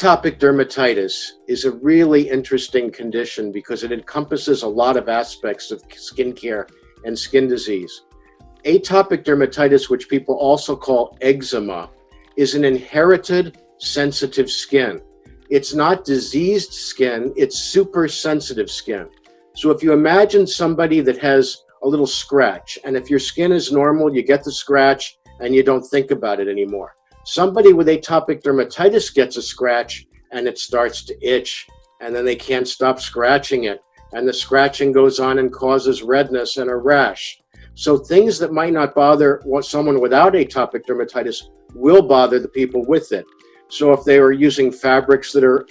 Atopic dermatitis is a really interesting condition because it encompasses a lot of aspects of skincare and skin disease. Atopic dermatitis, which people also call eczema, is an inherited sensitive skin. It's not diseased skin, it's super sensitive skin. So if you imagine somebody that has a little scratch, and if your skin is normal, you get the scratch and you don't think about it anymore. Somebody with atopic dermatitis gets a scratch and it starts to itch, and then they can't stop scratching it, and the scratching goes on and causes redness and a rash. So things that might not bother someone without atopic dermatitis will bother the people with it. So if they are using fabrics that are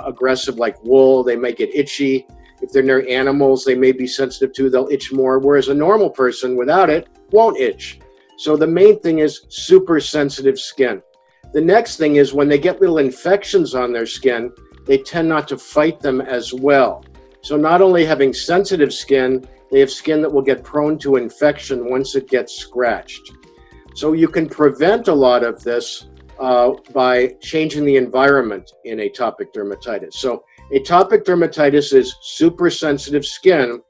aggressive like wool, they may get itchy. If they're near animals, they may be sensitive to, they'll itch more, whereas a normal person without it won't itch. So the main thing is super sensitive skin. The next thing is when they get little infections on their skin, they tend not to fight them as well. So not only having sensitive skin, they have skin that will get prone to infection once it gets scratched. So you can prevent a lot of this by changing the environment in atopic dermatitis. So atopic dermatitis is super sensitive skin,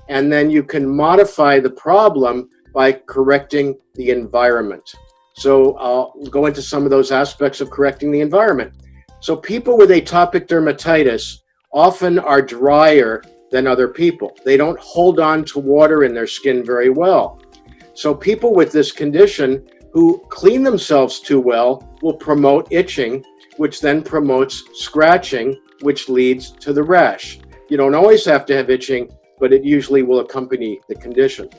and then you can modify the problem by correcting the environment. So I'll go into some of those aspects of correcting the environment. So people with atopic dermatitis often are drier than other people. They don't hold on to water in their skin very well. So people with this condition who clean themselves too well will promote itching, which then promotes scratching, which leads to the rash. You don't always have to have itching, but it usually will accompany the condition.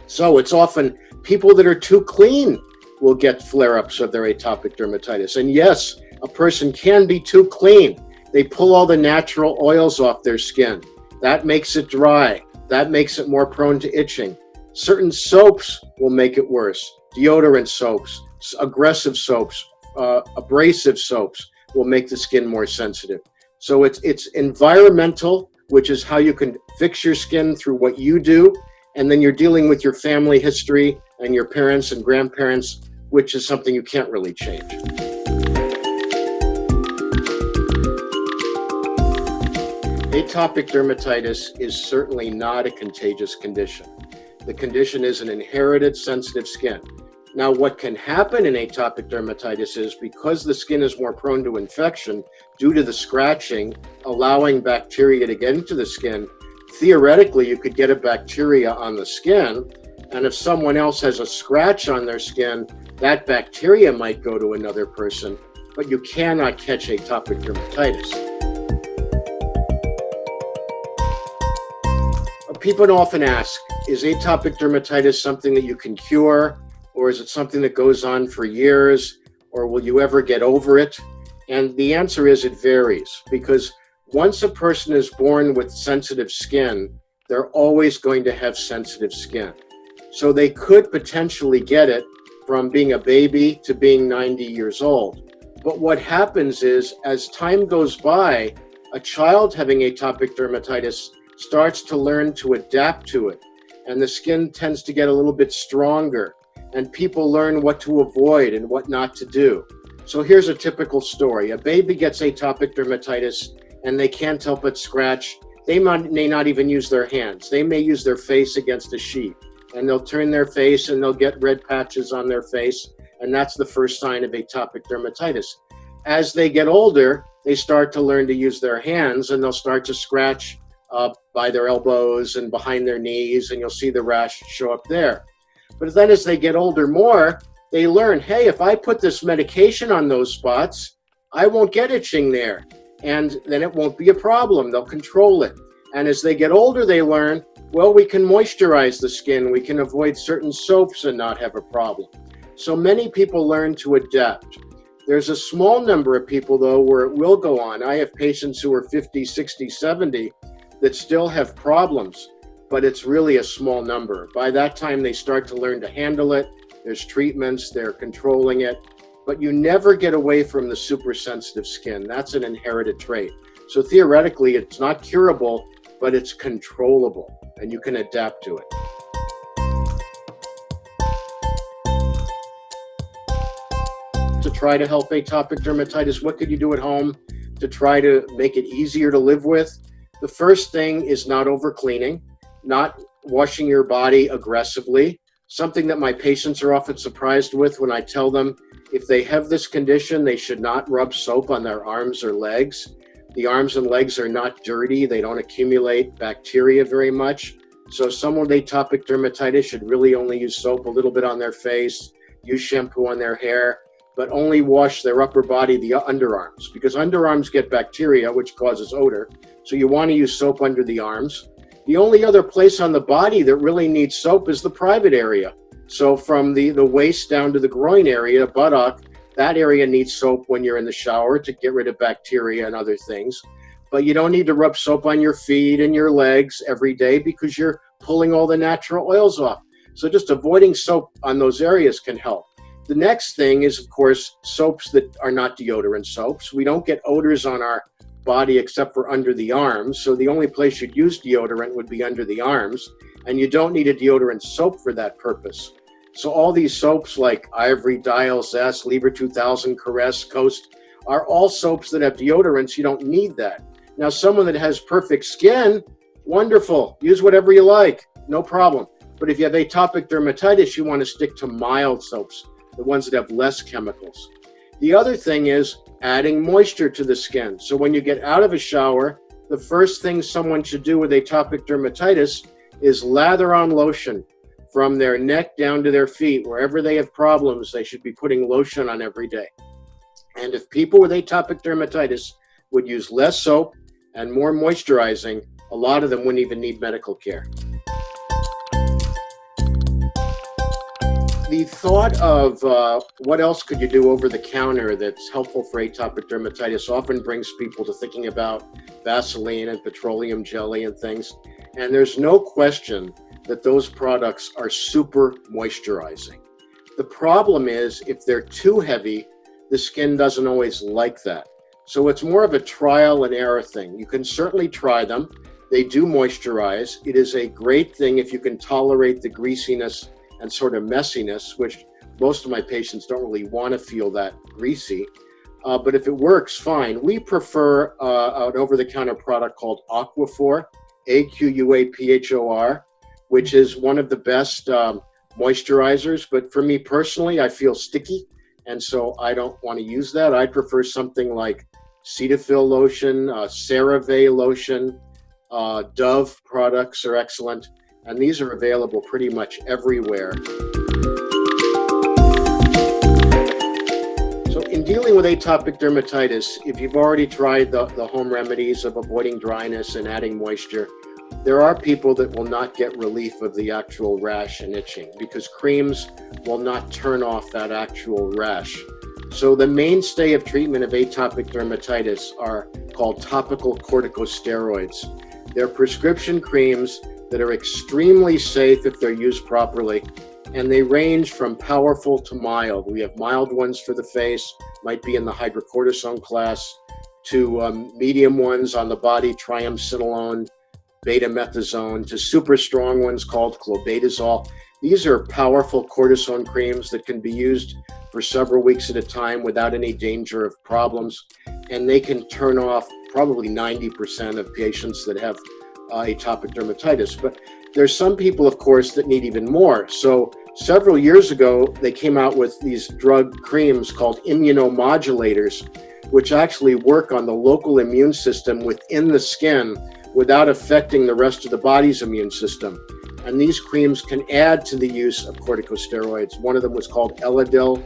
So it's often people that are too clean will get flare-ups of their atopic dermatitis. And yes, a person can be too clean. They pull all the natural oils off their skin. That makes it dry. That makes it more prone to itching. Certain soaps will make it worse. Deodorant soaps, aggressive soaps, abrasive soaps will make the skin more sensitive. So it's environmental, which is how you can fix your skin through what you do. And then you're dealing with your family history and your parents and grandparents, which is something you can't really change. Atopic dermatitis is certainly not a contagious condition. The condition is an inherited sensitive skin. Now, what can happen in atopic dermatitis is because the skin is more prone to infection due to the scratching, allowing bacteria to get into the skin, theoretically, you could get a bacteria on the skin, and if someone else has a scratch on their skin, that bacteria might go to another person, but you cannot catch atopic dermatitis. People often ask, is atopic dermatitis something that you can cure, or is it something that goes on for years, or will you ever get over it? And the answer is it varies, because once a person is born with sensitive skin, they're always going to have sensitive skin. So they could potentially get it from being a baby to being 90 years old. But what happens is, as time goes by, a child having atopic dermatitis starts to learn to adapt to it, and the skin tends to get a little bit stronger, and people learn what to avoid and what not to do. So here's a typical story. A baby gets atopic dermatitis, and they can't help but scratch. They may not even use their hands. They may use their face against a sheet, and they'll turn their face and they'll get red patches on their face, and that's the first sign of atopic dermatitis. As they get older, they start to learn to use their hands, and they'll start to scratch by their elbows and behind their knees, and you'll see the rash show up there. But then as they get older more, they learn, hey, if I put this medication on those spots, I won't get itching there. And then it won't be a problem. They'll control it. And as they get older, they learn, well, we can moisturize the skin. We can avoid certain soaps and not have a problem. So many people learn to adapt. There's a small number of people, though, where it will go on. I have patients who are 50, 60, 70 that still have problems, but it's really a small number. By that time, they start to learn to handle it. There's treatments, they're controlling it. But you never get away from the super sensitive skin. That's an inherited trait. So theoretically, it's not curable, but it's controllable, and you can adapt to it. To try to help atopic dermatitis? What could you do at home to try to make it easier to live with? The first thing is not over cleaning, not washing your body aggressively. Something that my patients are often surprised with when I tell them if they have this condition, they should not rub soap on their arms or legs. The arms and legs are not dirty. They don't accumulate bacteria very much. So someone with atopic dermatitis should really only use soap a little bit on their face, use shampoo on their hair, but only wash their upper body, the underarms, because underarms get bacteria, which causes odor. So you want to use soap under the arms. The only other place on the body that really needs soap is the private area. So from the waist down to the groin area, buttock, that area needs soap when you're in the shower to get rid of bacteria and other things. But you don't need to rub soap on your feet and your legs every day because you're pulling all the natural oils off. So just avoiding soap on those areas can help. The next thing is, of course, soaps that are not deodorant soaps. We don't get odors on our body except for under the arms. So the only place you'd use deodorant would be under the arms. And you don't need a deodorant soap for that purpose. So all these soaps like Ivory, Dial, Zest, Libre 2000, Caress, Coast are all soaps that have deodorants. You don't need that. Now, someone that has perfect skin, wonderful. Use whatever you like, no problem. But if you have atopic dermatitis, you want to stick to mild soaps, the ones that have less chemicals. The other thing is adding moisture to the skin. So when you get out of a shower, the first thing someone should do with atopic dermatitis is lather on lotion from their neck down to their feet. Wherever they have problems, they should be putting lotion on every day. And if people with atopic dermatitis would use less soap and more moisturizing, a lot of them wouldn't even need medical care. The thought of what else could you do over the counter that's helpful for atopic dermatitis often brings people to thinking about Vaseline and petroleum jelly and things. And there's no question that those products are super moisturizing. The problem is if they're too heavy, the skin doesn't always like that. So it's more of a trial and error thing. You can certainly try them. They do moisturize. It is a great thing if you can tolerate the greasiness and sort of messiness, which most of my patients don't really want to feel that greasy. But if it works, fine. We prefer an over-the-counter product called Aquaphor, Aquaphor, which is one of the best moisturizers. But for me personally, I feel sticky, and so I don't want to use that. I prefer something like Cetaphil lotion, CeraVe lotion, Dove products are excellent. And these are available pretty much everywhere. So in dealing with atopic dermatitis, if you've already tried the home remedies of avoiding dryness and adding moisture, there are people that will not get relief of the actual rash and itching because creams will not turn off that actual rash. So the mainstay of treatment of atopic dermatitis are called topical corticosteroids. They're prescription creams that are extremely safe if they're used properly, and they range from powerful to mild. We have mild ones for the face, might be in the hydrocortisone class, to medium ones on the body, triamcinolone, betamethasone, to super strong ones called clobetasol. These are powerful cortisone creams that can be used for several weeks at a time without any danger of problems, and they can turn off probably 90% of patients that have atopic dermatitis. But there's some people, of course, that need even more. So several years ago, they came out with these drug creams called immunomodulators, which actually work on the local immune system within the skin without affecting the rest of the body's immune system. And these creams can add to the use of corticosteroids. One of them was called Elidel,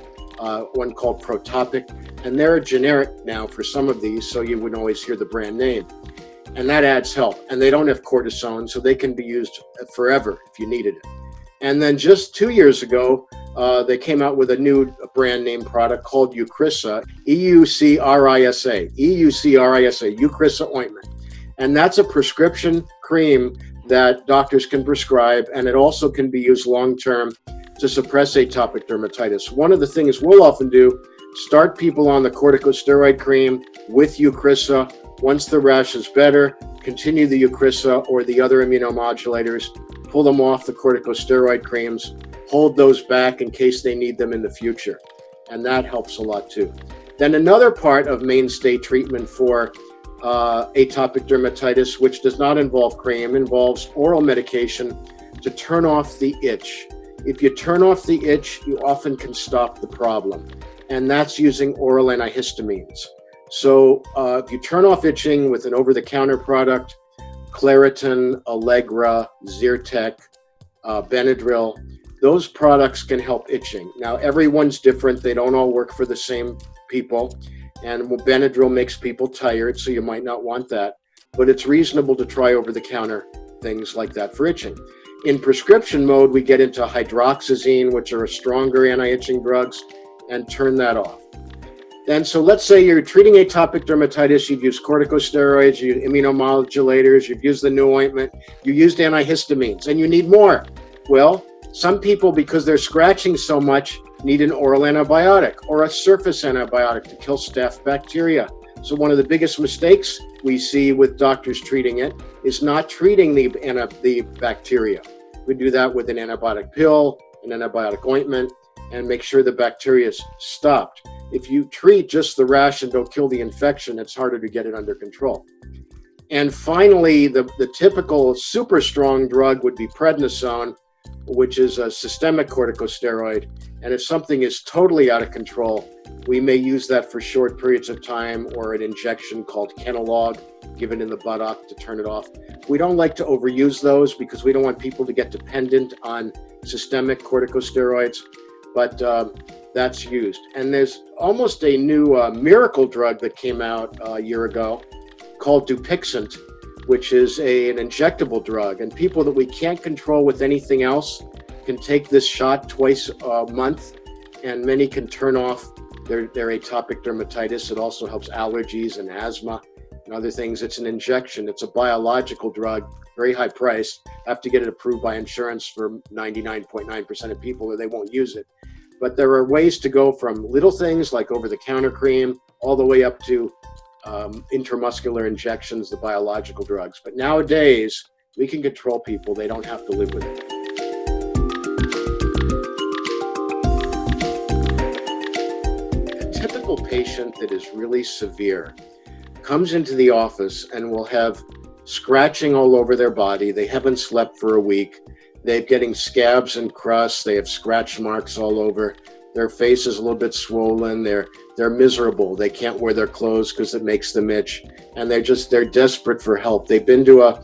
one called Protopic, and they're generic now for some of these, so you wouldn't always hear the brand name. And that adds help. And they don't have cortisone, so they can be used forever if you needed it. And then just 2 years ago, they came out with a new brand name product called Eucrisa, Eucrisa, Eucrisa ointment. And that's a prescription cream that doctors can prescribe, and it also can be used long-term to suppress atopic dermatitis. One of the things we'll often do, start people on the corticosteroid cream with Eucrisa. Once the rash is better, continue the Eucrisa or the other immunomodulators, pull them off the corticosteroid creams, hold those back in case they need them in the future. and that helps a lot too. Then another part of mainstay treatment for atopic dermatitis, which does not involve cream, involves oral medication to turn off the itch. If you turn off the itch, you often can stop the problem, and that's using oral antihistamines. So if you turn off itching with an over-the-counter product, Claritin, Allegra, Zyrtec, Benadryl, those products can help itching. Now, everyone's different. They don't all work for the same people. And Benadryl makes people tired, so you might not want that. But it's reasonable to try over-the-counter things like that for itching. In prescription mode, we get into hydroxyzine, which are stronger anti-itching drugs, and turn that off. Then, so let's say you're treating atopic dermatitis, you've used corticosteroids, you used immunomodulators, you've used the new ointment, you used antihistamines, and you need more. Well, some people, because they're scratching so much, need an oral antibiotic or a surface antibiotic to kill staph bacteria. So one of the biggest mistakes we see with doctors treating it is not treating the bacteria. We do that with an antibiotic pill, an antibiotic ointment, and make sure the bacteria is stopped. If you treat just the rash and don't kill the infection, it's harder to get it under control. And finally, the typical super strong drug would be prednisone, which is a systemic corticosteroid. And if something is totally out of control, we may use that for short periods of time, or an injection called Kenalog given in the buttock to turn it off. We don't like to overuse those because we don't want people to get dependent on systemic corticosteroids, but that's used. And there's almost a new miracle drug that came out a year ago called Dupixent, which is an injectable drug. And people that we can't control with anything else can take this shot twice a month, and many can turn off their atopic dermatitis. It also helps allergies and asthma and other things. It's an injection. It's a biological drug, very high price. Have to get it approved by insurance for 99.9% of people, or they won't use it. But there are ways to go from little things like over-the-counter cream all the way up to intramuscular injections, the biological drugs. But nowadays, we can control people. They don't have to live with it. A typical patient that is really severe comes into the office and will have scratching all over their body. They haven't slept for a week. They're getting scabs and crusts. They have scratch marks all over. Their face is a little bit swollen. They're miserable. They can't wear their clothes because it makes them itch. And they're desperate for help. They've been to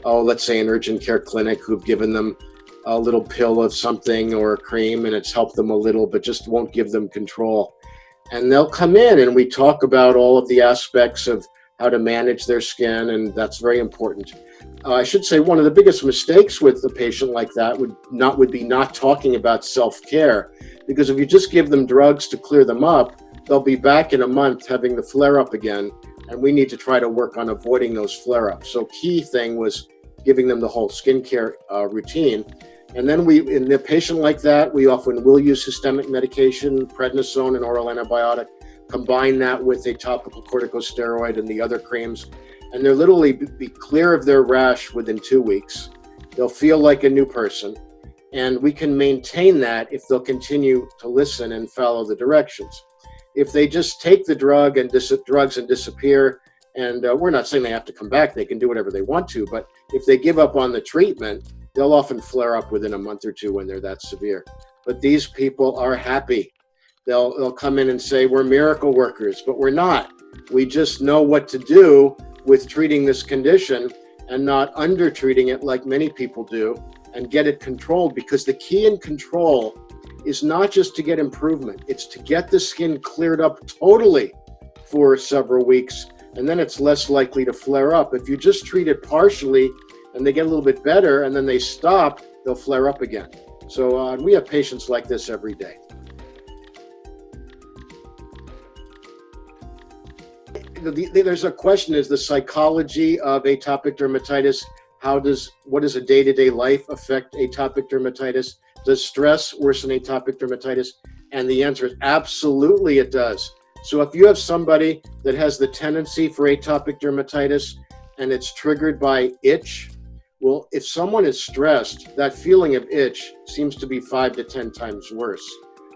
let's say an urgent care clinic who've given them a little pill of something or a cream, and it's helped them a little, but just won't give them control. And they'll come in and we talk about all of the aspects of how to manage their skin, and that's very important. I should say one of the biggest mistakes with a patient like that would be not talking about self-care, because if you just give them drugs to clear them up, they'll be back in a month having the flare-up again, and we need to try to work on avoiding those flare-ups. So key thing was giving them the whole skincare routine. And then in a patient like that, we often will use systemic medication, prednisone, an oral antibiotic, combine that with a topical corticosteroid and the other creams, and they'll literally be clear of their rash within 2 weeks. They'll feel like a new person, and we can maintain that if they'll continue to listen and follow the directions. If they just take the drugs and disappear, and we're not saying they have to come back, they can do whatever they want to, but if they give up on the treatment, they'll often flare up within a month or two when they're that severe. But these people are happy. They'll come in and say, we're miracle workers, but we're not. We just know what to do with treating this condition and not under-treating it like many people do, and get it controlled, because the key in control is not just to get improvement, it's to get the skin cleared up totally for several weeks, and then it's less likely to flare up. If you just treat it partially and they get a little bit better and then they stop, they'll flare up again. So we have patients like this every day. There's a question, is the psychology of atopic dermatitis, what does a day-to-day life affect atopic dermatitis? Does stress worsen atopic dermatitis? And the answer is absolutely it does. So if you have somebody that has the tendency for atopic dermatitis and it's triggered by itch, well, if someone is stressed, that feeling of itch seems to be 5 to 10 times worse.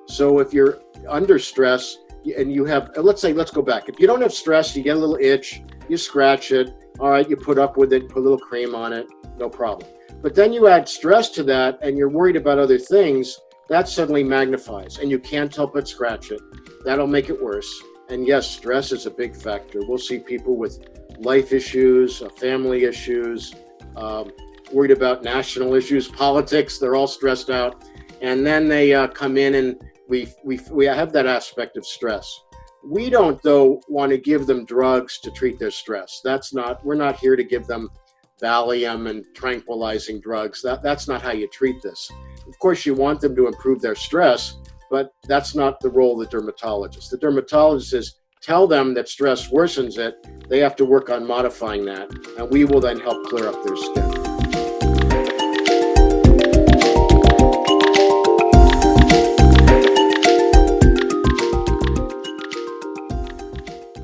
So if you're under stress and you have, let's go back. If you don't have stress, you get a little itch, you scratch it, all right, you put up with it, put a little cream on it, no problem. But then you add stress to that and you're worried about other things, that suddenly magnifies and you can't help but scratch it. That'll make it worse. And yes, stress is a big factor. We'll see people with life issues, family issues, worried about national issues, politics, they're all stressed out. And then they come in and we have that aspect of stress. We don't, though, want to give them drugs to treat their stress. We're not here to give them Valium and tranquilizing drugs. That's not how you treat this. Of course, you want them to improve their stress, but that's not the role of the dermatologist. The dermatologist is tell them that stress worsens it. They have to work on modifying that, and we will then help clear up their skin.